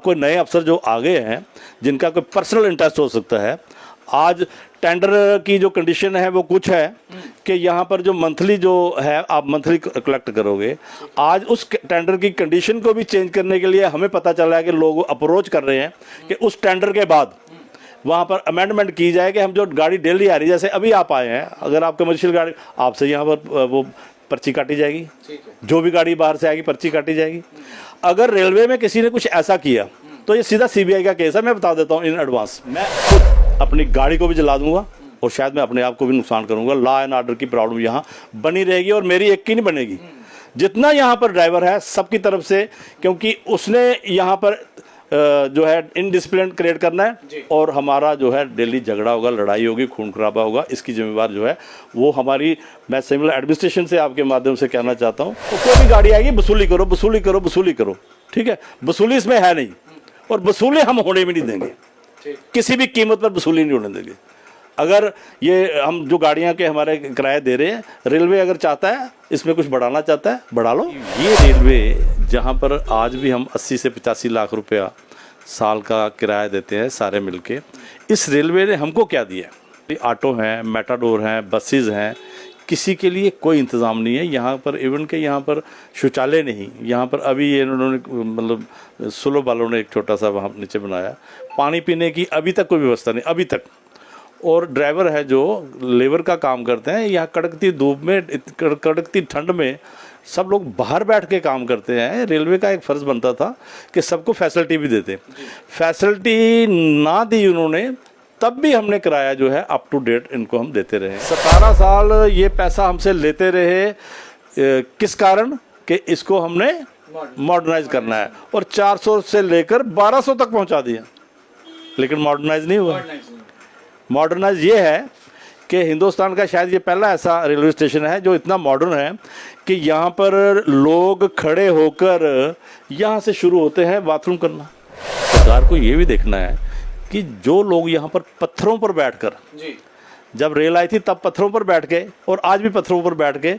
कोई नए अफसर जो आ गए हैं जिनका कोई पर्सनल इंटरेस्ट हो सकता है। आज टेंडर की जो कंडीशन है वो कुछ है कि यहाँ पर जो मंथली जो है आप मंथली कलेक्ट करोगे। आज उस टेंडर की कंडीशन को भी चेंज करने के लिए हमें पता चला है कि लोग अप्रोच कर रहे हैं कि उस टेंडर के बाद वहाँ पर अमेंडमेंट की जाए कि हम जो गाड़ी डेली आ रही है, जैसे अभी आप आए हैं, अगर आप कमर्शियल गाड़ी, आपसे यहाँ पर वो पर्ची काटी जाएगी, जो भी गाड़ी बाहर से आएगी पर्ची काटी जाएगी। अगर रेलवे में किसी ने कुछ ऐसा किया तो ये सीधा सीबीआई का केस है, मैं बता देता हूँ इन एडवांस। मैं खुद अपनी गाड़ी को भी जला दूंगा और शायद मैं अपने आप को भी नुकसान करूंगा। लॉ एंड ऑर्डर की प्रॉब्लम यहाँ बनी रहेगी और मेरी एक की नहीं बनेगी, जितना यहाँ पर ड्राइवर है सबकी तरफ से, क्योंकि उसने यहाँ पर जो है इनडिसिप्लिन क्रिएट करना है और हमारा जो है डेली झगड़ा होगा, लड़ाई होगी, खून खराबा होगा। इसकी जिम्मेवार जो है वो हमारी, मैं सिविल एडमिनिस्ट्रेशन से आपके माध्यम से कहना चाहता हूँ, तो कोई भी गाड़ी आएगी वसूली करो, वसूली करो, वसूली करो, ठीक है। वसूली इसमें है नहीं और वसूली हम होने भी नहीं देंगे, किसी भी कीमत पर वसूली नहीं होने देंगे। अगर ये हम जो गाड़ियाँ के हमारे किराए दे रहे हैं, रेलवे अगर चाहता है इसमें कुछ बढ़ाना चाहता है बढ़ा लो। ये रेलवे जहाँ पर आज भी हम 80 से 85 लाख रुपया साल का किराया देते हैं सारे मिलके, इस रेलवे ने हमको क्या दिया? ऑटो हैं, मेटाडोर हैं, बसेस हैं, किसी के लिए कोई इंतज़ाम नहीं है यहाँ पर। इवन के यहाँ पर शौचालय नहीं, यहाँ पर अभी ये उन्होंने मतलब सुलो वालों ने एक छोटा सा वहाँ नीचे बनाया, पानी पीने की अभी तक कोई व्यवस्था नहीं, अभी तक। और ड्राइवर है जो लेबर का काम करते हैं, यहाँ कड़कती धूप में, कड़कती ठंड में सब लोग बाहर बैठ के काम करते हैं। रेलवे का एक फ़र्ज़ बनता था कि सबको फैसिलिटी भी देते, फैसिलिटी ना दी उन्होंने, तब भी हमने किराया जो है अप टू डेट इनको हम देते रहे। 17 साल ये पैसा हमसे लेते रहे, किस कारण? कि इसको हमने मॉडर्नाइज करना है, और 400 से लेकर 1200 तक पहुंचा दिया, लेकिन मॉडर्नाइज नहीं हुआ। मॉडर्नाइज ये है कि हिंदुस्तान का शायद ये पहला ऐसा रेलवे स्टेशन है जो इतना मॉडर्न है कि यहाँ पर लोग खड़े होकर यहाँ से शुरू होते हैं बाथरूम करना। सरकार को ये भी देखना है कि जो लोग यहाँ पर पत्थरों पर बैठकर, जब रेल आई थी तब पत्थरों पर बैठ के, और आज भी पत्थरों पर बैठ के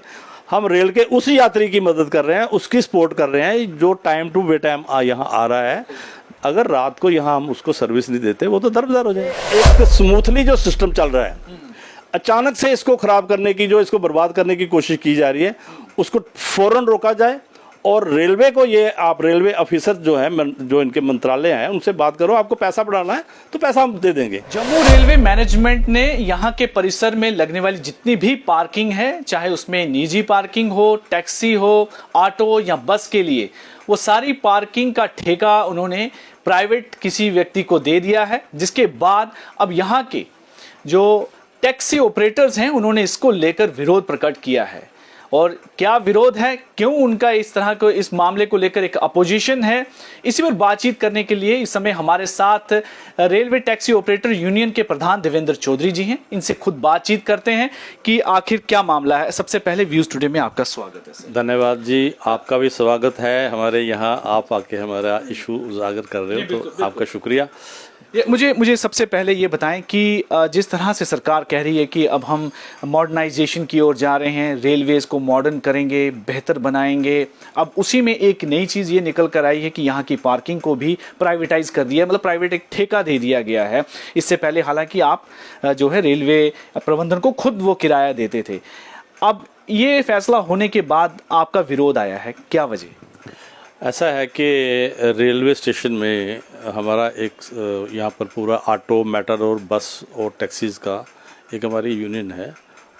हम रेल के उस यात्री की मदद कर रहे हैं, उसकी सपोर्ट कर रहे हैं जो टाइम टू बे टाइम यहाँ आ रहा है। अगर रात को यहाँ हम उसको सर्विस नहीं देते वो तो दरबदर हो जाए। एक स्मूथली जो सिस्टम चल रहा है, अचानक से इसको खराब करने की, जो इसको बर्बाद करने की कोशिश की जा रही है, उसको फौरन रोका जाए। और रेलवे को ये, आप रेलवे ऑफिसर जो है, जो इनके मंत्रालय हैं, उनसे बात करो, आपको पैसा बढ़ाना है तो पैसा हम दे देंगे। जम्मू रेलवे मैनेजमेंट ने यहाँ के परिसर में लगने वाली जितनी भी पार्किंग है, चाहे उसमें निजी पार्किंग हो, टैक्सी हो, ऑटो या बस के लिए, वो सारी पार्किंग का ठेका उन्होंने प्राइवेट किसी व्यक्ति को दे दिया है। जिसके बाद अब यहाँ के जो टैक्सी ऑपरेटर्स हैं उन्होंने इसको लेकर विरोध प्रकट किया है। और क्या विरोध है, क्यों उनका इस तरह को, इस मामले को लेकर एक अपोजिशन है, इसी पर बातचीत करने के लिए इस समय हमारे साथ रेलवे टैक्सी ऑपरेटर यूनियन के प्रधान देवेंद्र चौधरी जी हैं। इनसे खुद बातचीत करते हैं कि आखिर क्या मामला है। सबसे पहले व्यूज टुडे में आपका स्वागत है सर। धन्यवाद जी, आपका भी स्वागत है हमारे यहाँ। आप आके हमारा इशू उजागर कर रहे हो तो आपका शुक्रिया। मुझे सबसे पहले ये बताएं कि जिस तरह से सरकार कह रही है कि अब हम मॉडर्नाइजेशन की ओर जा रहे हैं, रेलवेज को मॉडर्न करेंगे, बेहतर बनाएंगे, अब उसी में एक नई चीज़ ये निकल कर आई है कि यहाँ की पार्किंग को भी प्राइवेटाइज कर दिया, मतलब प्राइवेट एक ठेका दे दिया गया है। इससे पहले हालांकि आप जो है रेलवे प्रबंधन को खुद वो किराया देते थे। अब ये फैसला होने के बाद आपका विरोध आया है, क्या वजह? ऐसा है कि रेलवे स्टेशन में हमारा एक यहाँ पर पूरा ऑटो, मेटाडोर, बस और टैक्सीज़ का एक हमारी यूनियन है,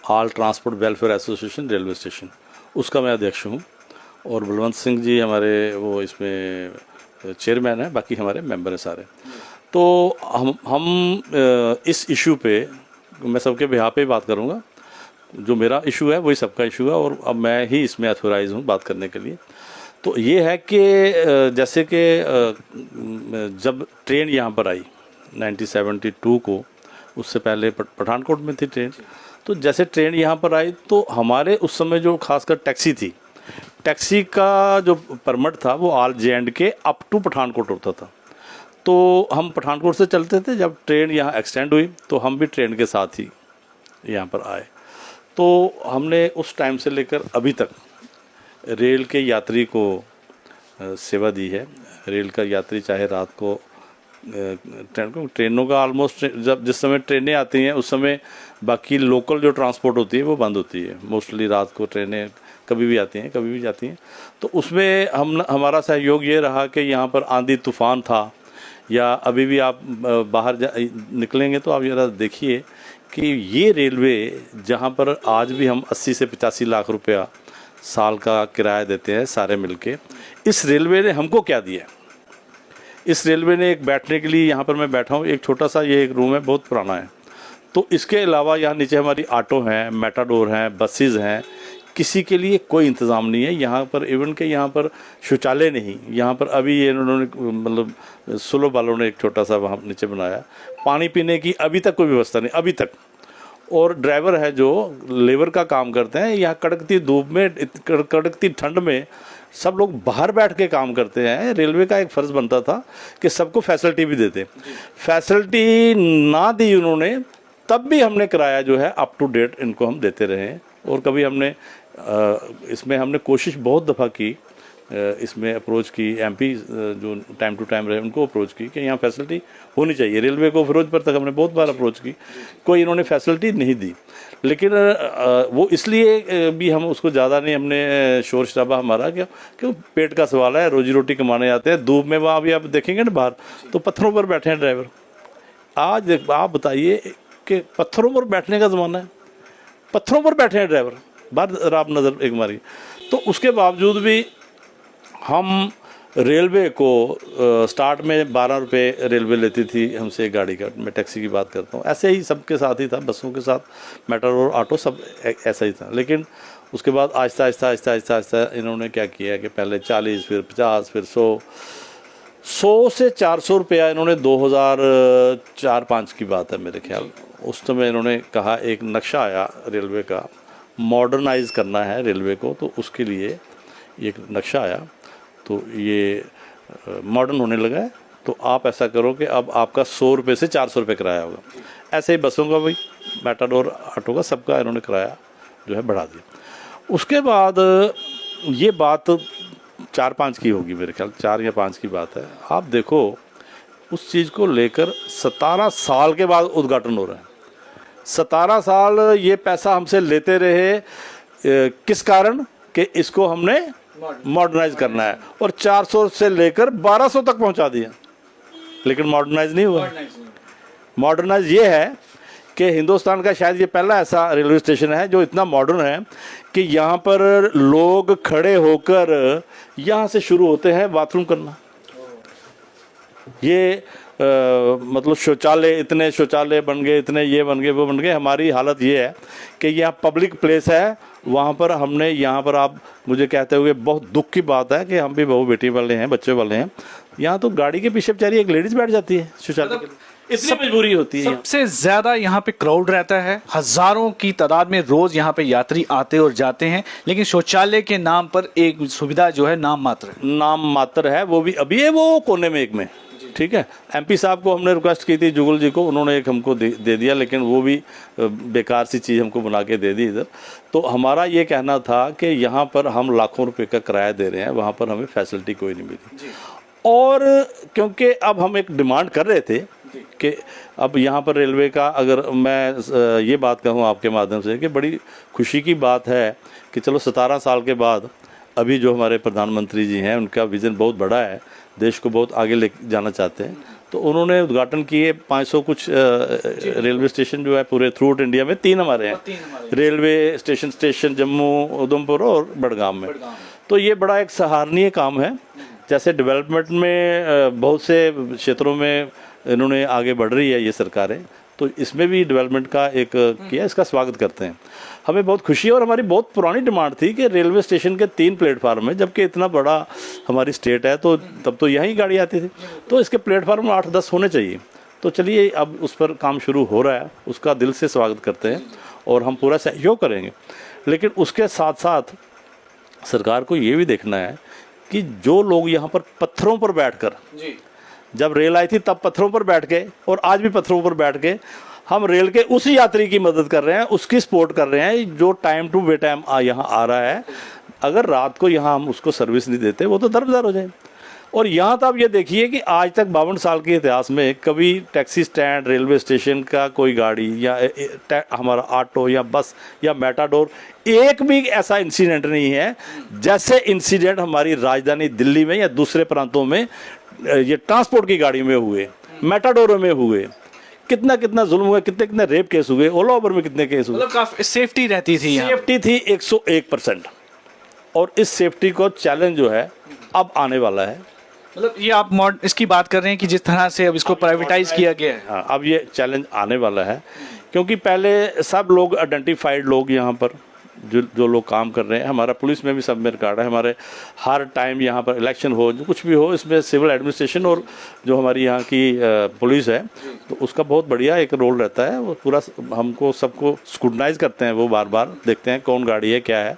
all transport welfare association railway station, उसका मैं अध्यक्ष हूँ। और बलवंत सिंह जी हमारे वो इसमें चेयरमैन हैं, बाकी हमारे मेंबर हैं सारे। तो हम इस इशू पे, मैं सबके बिहाफ पे बात करूँगा, जो मेरा इशू है वही सबका इशू है, और अब मैं ही इसमें अथोराइज हूँ बात करने के लिए। तो ये है कि जैसे कि जब ट्रेन यहाँ पर आई 1972 को, उससे पहले पठानकोट में थी ट्रेन, तो जैसे ट्रेन यहाँ पर आई तो हमारे उस समय जो खासकर टैक्सी थी, टैक्सी का जो परमिट था वो ऑल जे.एंड के अप टू पठानकोट होता था। तो हम पठानकोट से चलते थे। जब ट्रेन यहाँ एक्सटेंड हुई तो हम भी ट्रेन के साथ ही यहाँ पर आए। तो हमने उस टाइम से लेकर अभी तक रेल के यात्री को सेवा दी है। रेल का यात्री चाहे रात को ट्रेनों का ऑलमोस्ट जब जिस समय ट्रेनें आती हैं उस समय बाकी लोकल जो ट्रांसपोर्ट होती है वो बंद होती है। मोस्टली रात को ट्रेनें कभी भी आती हैं, कभी भी जाती हैं। तो उसमें हमारा सहयोग ये रहा कि यहाँ पर आंधी तूफ़ान था, या अभी भी आप बाहर निकलेंगे तो आप ज़रा देखिए कि ये रेलवे जहाँ पर आज भी हम 80 से 85 लाख रुपया साल का किराया देते हैं सारे मिलके, इस रेलवे ने हमको क्या दिया। इस रेलवे ने एक बैठने के लिए, यहाँ पर मैं बैठा हूँ, एक छोटा सा ये एक रूम है, बहुत पुराना है। तो इसके अलावा यहाँ नीचे हमारी ऑटो हैं, मेटाडोर हैं, बसेस हैं, किसी के लिए कोई इंतज़ाम नहीं है यहाँ पर। इवन के यहाँ पर शौचालय नहीं, यहाँ पर अभी ये इन्होंने मतलब सुलभ वालों ने एक छोटा सा वहाँ नीचे बनाया, पानी पीने की अभी तक कोई व्यवस्था नहीं अभी तक। और ड्राइवर है जो लेबर का काम करते हैं, यहाँ कड़कती धूप में, कड़कती ठंड में सब लोग बाहर बैठ के काम करते हैं। रेलवे का एक फ़र्ज़ बनता था कि सबको फैसिलिटी भी देते, फैसिलिटी ना दी उन्होंने, तब भी हमने किराया जो है अप टू डेट इनको हम देते रहे। और कभी हमने इसमें हमने कोशिश बहुत दफ़ा की, इसमें अप्रोच की, एमपी जो टाइम टू टाइम रहे उनको अप्रोच की कि यहाँ फैसिलिटी होनी चाहिए। रेलवे को फिरोजपुर तक हमने बहुत बार अप्रोच की, कोई इन्होंने फैसिलिटी नहीं दी। लेकिन वो इसलिए भी हम उसको ज़्यादा नहीं, हमने शोर शराबा हमारा क्यों पेट का सवाल है, रोजी रोटी कमाने आते हैं। धूप में वहाँ भी आप देखेंगे ना बाहर तो पत्थरों पर बैठे हैं ड्राइवर। आज आप बताइए कि पत्थरों पर बैठने का ज़माना है, पत्थरों पर बैठे हैं ड्राइवर, बात आप नज़र एक मारी। तो उसके बावजूद भी हम रेलवे को स्टार्ट में 12 रुपये रेलवे लेती थी हमसे गाड़ी का, मैं टैक्सी की बात करता हूँ, ऐसे ही सबके साथ ही था, बसों के साथ, मेट्रो ऑटो सब ऐसा ही था। लेकिन उसके बाद आहिस्ता आहिस्ता आहिस्ता आहिस्ता आहिस्ता इन्होंने क्या किया कि पहले 40, फिर 50, फिर 100 से 400 रुपया इन्होंने 2004-05 की बात है मेरे ख्याल, उस समय इन्होंने कहा, एक नक्शा आया रेलवे का, मॉडर्नाइज़ करना है रेलवे को, तो उसके लिए एक नक्शा आया। तो ये मॉडर्न होने लगा है, तो आप ऐसा करो कि अब आपका 100 रुपये से 400 रुपये किराया होगा। ऐसे ही बसों का भी, मेटाडोर ऑटो का, सबका इन्होंने किराया जो है बढ़ा दिया। उसके बाद ये बात 4-5 की होगी मेरे ख्याल, 4 या 5 की बात है। आप देखो उस चीज़ को लेकर 17 साल के बाद उद्घाटन हो रहा है। 17 साल ये पैसा हमसे लेते रहे, किस कारण कि इसको हमने मॉडर्नाइज करना है, और 400 से लेकर 1200 तक पहुंचा दिया, लेकिन मॉडर्नाइज नहीं हुआ। मॉडर्नाइज ये है कि हिंदुस्तान का शायद ये पहला ऐसा रेलवे स्टेशन है जो इतना मॉडर्न है कि यहाँ पर लोग खड़े होकर यहाँ से शुरू होते हैं बाथरूम करना। ये मतलब शौचालय, इतने शौचालय बन गए, इतने ये बन गए, वो बन गए। हमारी हालत ये है कि यहाँ पब्लिक प्लेस है, वहाँ पर हमने, यहाँ पर आप मुझे कहते हुए बहुत दुख की बात है कि हम भी बहू बेटी वाले हैं, बच्चे वाले हैं, यहाँ तो गाड़ी के पीछे बेचारी एक लेडीज़ बैठ जाती है शौचालय के लिए, इतनी मजबूरी होती है। सबसे ज्यादा यहाँ पे क्राउड रहता है, हजारों की तादाद में रोज यहाँ पे यात्री आते और जाते हैं, लेकिन शौचालय के नाम पर एक सुविधा जो है नाम मात्र है, वो भी अभी है वो कोने में एक में, ठीक है। एमपी साहब को हमने रिक्वेस्ट की थी, जुगल जी को, उन्होंने एक हमको दे दिया, लेकिन वो भी बेकार सी चीज़ हमको बना के दे दी इधर। तो हमारा ये कहना था कि यहाँ पर हम लाखों रुपए का किराया दे रहे हैं, वहाँ पर हमें फैसिलिटी कोई नहीं मिली। और क्योंकि अब हम एक डिमांड कर रहे थे कि अब यहाँ पर रेलवे का, अगर मैं ये बात कहूँ आपके माध्यम से कि बड़ी खुशी की बात है कि चलो 17 साल के बाद अभी जो हमारे प्रधानमंत्री जी हैं, उनका विज़न बहुत बड़ा है, देश को बहुत आगे ले जाना चाहते हैं। तो उन्होंने उद्घाटन किए 500 कुछ रेलवे स्टेशन जो है पूरे थ्रू आउट इंडिया में, 3 हमारे हैं रेलवे स्टेशन जम्मू, उधमपुर और बड़गाम में। तो ये बड़ा एक सराहनीय काम है। जैसे डेवलपमेंट में बहुत से क्षेत्रों में इन्होंने आगे बढ़ रही है ये सरकारें, तो इसमें भी डेवलपमेंट का एक किया, इसका स्वागत करते हैं। हमें बहुत खुशी है, और हमारी बहुत पुरानी डिमांड थी कि रेलवे स्टेशन के 3 प्लेटफार्म है, जबकि इतना बड़ा हमारी स्टेट है, तो तब तो यहीं गाड़ी आती थी, तो इसके प्लेटफार्म 8-10 होने चाहिए। तो चलिए अब उस पर काम शुरू हो रहा है, उसका दिल से स्वागत करते हैं और हम पूरा सहयोग करेंगे। लेकिन उसके साथ साथ सरकार को ये भी देखना है कि जो लोग यहाँ पर पत्थरों पर बैठकर, जब रेल आई थी तब पत्थरों पर बैठ के, और आज भी पत्थरों पर बैठ के हम रेल के उस यात्री की मदद कर रहे हैं, उसकी सपोर्ट कर रहे हैं जो टाइम टू बे टाइम यहाँ आ रहा है। अगर रात को यहाँ हम उसको सर्विस नहीं देते, वो तो दरबदर हो जाए। और यहाँ तो आप ये देखिए कि आज तक 52 साल के इतिहास में कभी टैक्सी स्टैंड, रेलवे स्टेशन का कोई गाड़ी या हमारा ऑटो या बस या मेटाडोर, एक भी ऐसा इंसिडेंट नहीं है जैसे इंसिडेंट हमारी राजधानी दिल्ली में या दूसरे प्रांतों में ये ट्रांसपोर्ट की गाड़ी में हुए, मेटाडोरों में हुए। कितना कितना जुल्म हुआ, कितने कितने रेप केस हुए, ऑल ओवर में कितने केस हुए। मतलब काफी सेफ्टी रहती थी यहाँ। सेफ्टी थी 101%। और इस सेफ्टी को चैलेंज जो है अब आने वाला है। मतलब ये आप इसकी बात कर रहे हैं कि जिस तरह से अब इसको प्राइवेटाइज किया गया है। हाँ, अब ये चैलेंज आने वाला है, क्योंकि पहले सब लोग आइडेंटिफाइड लोग यहाँ पर जो लोग काम कर रहे हैं, हमारा पुलिस में भी सब में रिकॉर्ड है, हमारे हर टाइम यहाँ पर इलेक्शन हो, जो कुछ भी हो, इसमें सिविल एडमिनिस्ट्रेशन और जो हमारी यहाँ की पुलिस है, तो उसका बहुत बढ़िया एक रोल रहता है। वो पूरा हमको सबको स्क्रूटनाइज करते हैं, वो बार बार देखते हैं कौन गाड़ी है क्या है।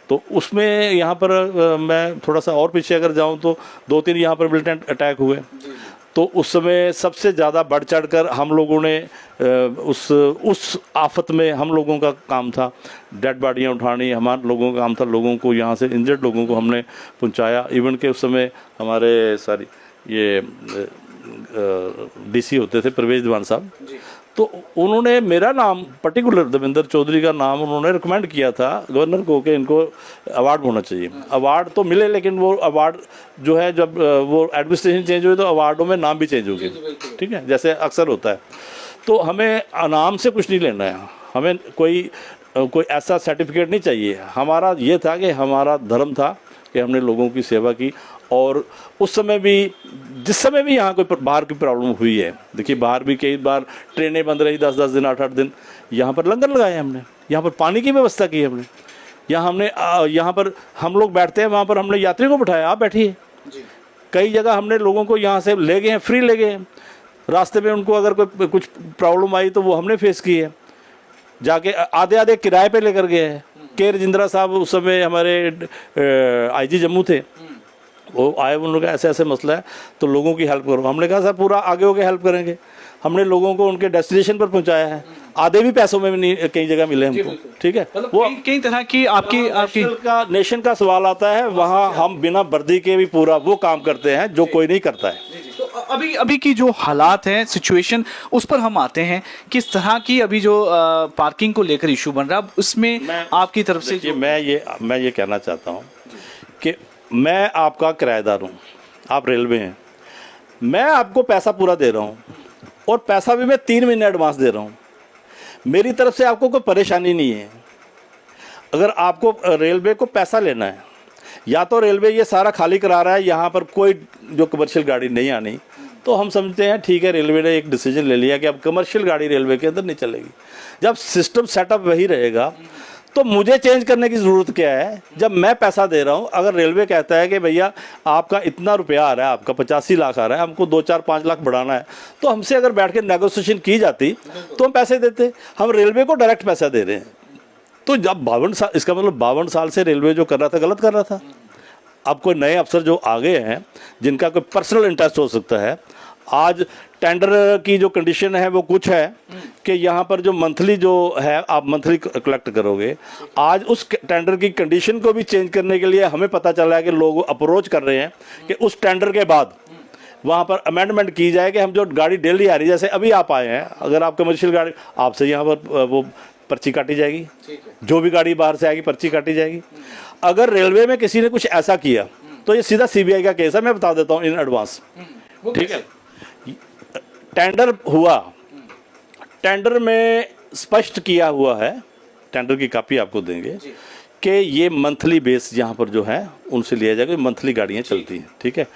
तो उसमें यहाँ पर मैं थोड़ा सा और पीछे अगर जाऊँ तो 2-3 यहाँ पर मिलिटेंट अटैक हुए, तो उस समय सबसे ज़्यादा बढ़ चढ़ कर हम लोगों ने उस आफत में हम लोगों का काम था डेड बॉडियाँ उठानी, हमारे लोगों का काम था लोगों को यहाँ से इंजर्ड लोगों को हमने पहुँचाया। इवन के उस समय हमारे ये डीसी होते थे प्रवेश दीवान साहब, तो उन्होंने मेरा नाम पर्टिकुलर देवेंद्र चौधरी का नाम उन्होंने रिकमेंड किया था गवर्नर को कि इनको अवार्ड होना चाहिए। अवार्ड तो मिले, लेकिन वो अवार्ड जो है जब वो एडमिनिस्ट्रेशन चेंज हुई तो अवार्डों में नाम भी चेंज हो गए, ठीक है, जैसे अक्सर होता है। तो हमें नाम से कुछ नहीं लेना है, हमें कोई ऐसा सर्टिफिकेट नहीं चाहिए। हमारा ये था कि हमारा धर्म था कि हमने लोगों की सेवा की। और उस समय भी, जिस समय भी यहाँ कोई बाहर की प्रॉब्लम हुई है, देखिए बाहर भी कई बार ट्रेनें बंद रही 10-10 दिन 8-8 दिन, यहाँ पर लंगर लगाए हमने, यहाँ पर पानी की व्यवस्था की हमने, यहाँ पर हम लोग बैठते हैं, वहाँ पर हमने यात्री को बिठाया, आप बैठिए। कई जगह हमने लोगों को यहाँ से ले गए हैं, फ्री ले गए हैं। रास्ते में उनको अगर कोई कुछ प्रॉब्लम आई तो वो हमने फेस की है, जाके आधे किराए पे लेकर गए हैं। के राजेंद्र साहब उस समय हमारे IG जम्मू थे, वो आए, उन्होंने कहा ऐसे ऐसे मसला है तो लोगों की हेल्प करो। हमने कहा सर पूरा आगे होके हेल्प करेंगे। हमने लोगों को उनके डेस्टिनेशन पर पहुंचाया है, आधे भी पैसों में भी नहीं कई जगह मिले हमको, ठीक है। मतलब वो कई तरह की आपकी नेशन का सवाल आता है, वहाँ हम बिना वर्दी के भी पूरा वो काम करते हैं जो कोई नहीं करता है। तो अभी की जो हालात है, सिचुएशन, उस पर हम आते हैं। किस तरह की अभी जो पार्किंग को लेकर इशू बन रहा है, उसमें आपकी तरफ से मैं ये कहना चाहता हूँ कि मैं आपका किराएदार हूँ, आप रेलवे हैं, मैं आपको पैसा पूरा दे रहा हूँ और पैसा भी मैं 3 महीने एडवांस दे रहा हूँ। मेरी तरफ से आपको कोई परेशानी नहीं है। अगर आपको रेलवे को पैसा लेना है, या तो रेलवे ये सारा खाली करा रहा है, यहाँ पर कोई जो कमर्शियल गाड़ी नहीं आनी, तो हम समझते हैं ठीक है, रेलवे ने एक डिसीजन ले लिया कि अब कमर्शियल गाड़ी रेलवे के अंदर नहीं चलेगी। जब सिस्टम सेटअप वही रहेगा तो मुझे चेंज करने की ज़रूरत क्या है? जब मैं पैसा दे रहा हूँ, अगर रेलवे कहता है कि भैया आपका इतना रुपया आ रहा है, आपका 85 लाख आ रहा है, हमको 2-4-5 लाख बढ़ाना है, तो हमसे अगर बैठ के नेगोशिएशन की जाती तो हम पैसे देते। हम रेलवे को डायरेक्ट पैसा दे रहे हैं। तो जब 52 साल, इसका मतलब 52 साल से रेलवे जो कर रहा था गलत कर रहा था। अब कोई नए अफसर जो आ गए हैं जिनका कोई पर्सनल इंटरेस्ट हो सकता है, आज टेंडर की जो कंडीशन है वो कुछ है कि यहाँ पर जो मंथली जो है आप मंथली कलेक्ट करोगे। आज उस टेंडर की कंडीशन को भी चेंज करने के लिए हमें पता चला है कि लोग अप्रोच कर रहे हैं कि उस टेंडर के बाद वहाँ पर अमेंडमेंट की जाए कि हम जो गाड़ी डेली आ रही है, जैसे अभी आप आए हैं, अगर आप कमर्शियल गाड़ी, आपसे यहाँ पर वो पर्ची काटी जाएगी, जो भी गाड़ी बाहर से आएगी पर्ची काटी जाएगी। अगर रेलवे में किसी ने कुछ ऐसा किया तो ये सीधा CBI का केस है, मैं बता देता हूँ इन एडवांस, ठीक है। टेंडर हुआ, टेंडर में स्पष्ट किया हुआ है, टेंडर की कॉपी आपको देंगे कि ये मंथली बेस यहाँ पर जो है उनसे लिया जाएगा, मंथली गाड़ियाँ चलती हैं, ठीक है।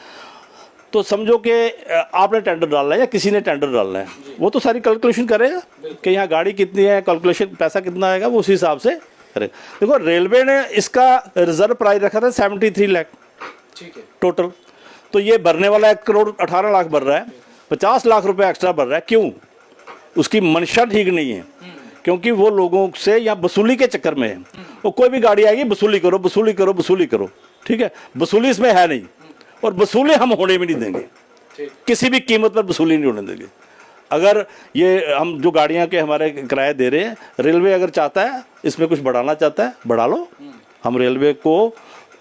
तो समझो कि आपने टेंडर डालना है या किसी ने टेंडर डालना है, वो तो सारी कैलकुलेशन करेगा कि यहाँ गाड़ी कितनी है, कैलकुलेशन पैसा कितना आएगा, वो उसी हिसाब से करेगा। देखो रेलवे ने इसका रिजर्व प्राइस रखा था 73 लाख, ठीक है, टोटल। तो ये भरने वाला 1 करोड़ 18 लाख भर रहा है, 50 लाख रुपए एक्स्ट्रा भर रहा है। क्यों? उसकी मंशा ठीक नहीं है, क्योंकि वो लोगों से या वसूली के चक्कर में है। वो कोई भी गाड़ी आएगी वसूली करो वसूली करो वसूली करो, ठीक है। वसूली इसमें है नहीं, और वसूली हम होने भी नहीं देंगे, किसी भी कीमत पर वसूली नहीं होने देंगे। अगर ये हम जो गाड़ियाँ के हमारे किराए दे रहे हैं, रेलवे अगर चाहता है इसमें कुछ बढ़ाना चाहता है बढ़ा लो, हम रेलवे को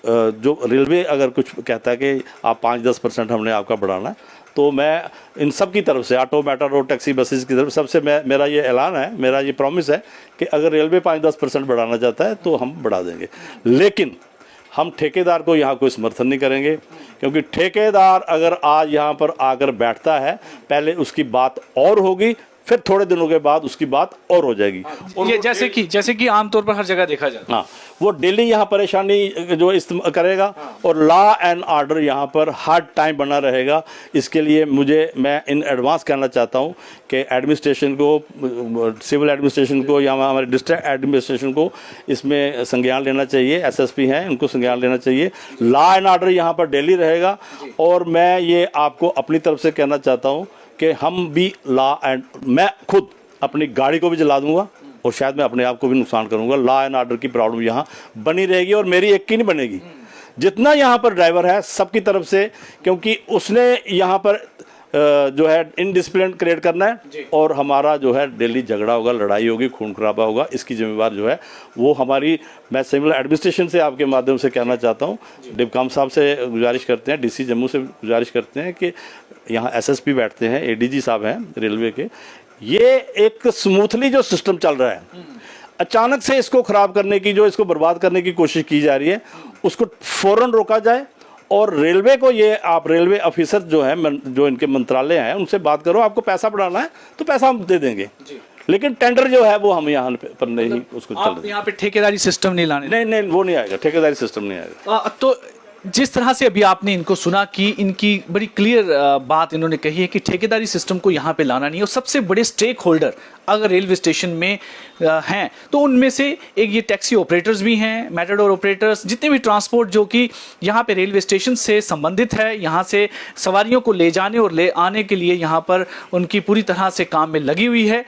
जो रेलवे अगर कुछ कहता है कि आप 5-10% हमने आपका बढ़ाना है, तो मैं इन सब की तरफ से, ऑटो, मेट्रो, टैक्सी, बसेस की तरफ सबसे मेरा ये ऐलान है, मेरा ये प्रॉमिस है कि अगर रेलवे 5-10% बढ़ाना चाहता है तो हम बढ़ा देंगे। लेकिन हम ठेकेदार को यहाँ कोई समर्थन नहीं करेंगे, क्योंकि ठेकेदार अगर आज यहाँ पर आकर बैठता है, पहले उसकी बात और होगी, फिर थोड़े दिनों के बाद उसकी बात और हो जाएगी। ये जैसे कि आमतौर पर हर जगह देखा जाता है। हाँ, वो डेली यहाँ परेशानी जो इस्तेमाल करेगा, और लॉ एंड ऑर्डर यहाँ पर हर टाइम बना रहेगा। इसके लिए मैं इन एडवांस कहना चाहता हूँ कि एडमिनिस्ट्रेशन को, सिविल एडमिनिस्ट्रेशन को या हमारे डिस्ट्रिक्ट एडमिनिस्ट्रेशन को इसमें संज्ञान लेना चाहिए। एसएसपी हैं, उनको संज्ञान लेना चाहिए। लॉ एंड ऑर्डर यहाँ पर डेली रहेगा। और मैं ये आपको अपनी तरफ से कहना चाहता हूँ कि हम भी मैं खुद अपनी गाड़ी को भी जला दूंगा और शायद मैं अपने आप को भी नुकसान करूंगा। लॉ एंड ऑर्डर की प्रॉब्लम यहाँ बनी रहेगी, और मेरी एक की नहीं बनेगी, जितना यहाँ पर ड्राइवर है सबकी तरफ से, क्योंकि उसने यहाँ पर जो है इनडिसिप्लिन क्रिएट करना है, और हमारा जो है डेली झगड़ा होगा, लड़ाई होगी, खून खराबा होगा। इसकी जिम्मेवार जो है वो हमारी, मैं सिविल एडमिनिस्ट्रेशन से आपके माध्यम से कहना चाहता हूँ, डिबकॉम साहब से गुजारिश करते हैं, डीसी जम्मू से गुजारिश करते हैं कि यहाँ एसएसपी बैठते हैं, एडीजी साहब हैं रेलवे के, ये एक स्मूथली जो सिस्टम चल रहा है, अचानक से इसको खराब करने की, जो इसको बर्बाद करने की कोशिश की जा रही है, उसको फौरन रोका जाए। और रेलवे को ये, आप रेलवे ऑफिसर जो है, जो इनके मंत्रालय हैं, उनसे बात करो, आपको पैसा बढ़ाना है तो पैसा हम दे देंगे, लेकिन टेंडर जो है वो हम यहाँ पर नहीं उसको चल रहे। यहाँ पे ठेकेदारी सिस्टम नहीं लाने? नहीं, वो नहीं आएगा, ठेकेदारी सिस्टम नहीं आएगा। तो जिस तरह से अभी आपने इनको सुना कि इनकी बड़ी क्लियर बात इन्होंने कही है कि ठेकेदारी सिस्टम को यहाँ पे लाना नहीं है, और सबसे बड़े स्टेक होल्डर अगर रेलवे स्टेशन में हैं तो उनमें से एक ये टैक्सी ऑपरेटर्स भी हैं, मैटाडोर ऑपरेटर्स, जितने भी ट्रांसपोर्ट जो कि यहाँ पे रेलवे स्टेशन से संबंधित है, यहाँ से सवारियों को ले जाने और ले आने के लिए यहाँ पर उनकी पूरी तरह से काम में लगी हुई है।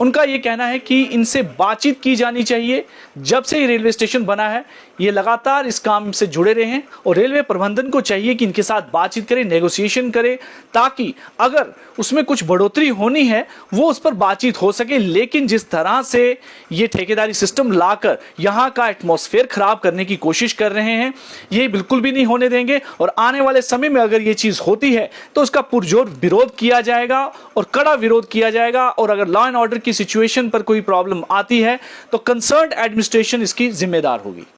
उनका ये कहना है कि इनसे बातचीत की जानी चाहिए। जब से ये रेलवे स्टेशन बना है ये लगातार इस काम से जुड़े रहे हैं, और रेलवे प्रबंधन को चाहिए कि इनके साथ बातचीत करें, नेगोशिएशन करें, ताकि अगर उसमें कुछ बढ़ोतरी होनी है वो उस पर बातचीत हो सके। लेकिन जिस तरह से ये ठेकेदारी सिस्टम लाकर यहाँ का एटमॉस्फेयर खराब करने की कोशिश कर रहे हैं, ये बिल्कुल भी नहीं होने देंगे। और आने वाले समय में अगर ये चीज होती है तो उसका पुरजोर विरोध किया जाएगा, और कड़ा विरोध किया जाएगा। और अगर लॉ एंड ऑर्डर की सिचुएशन पर कोई प्रॉब्लम आती है तो कंसर्न्ड एडमिनिस्ट्रेशन इसकी जिम्मेदार होगी।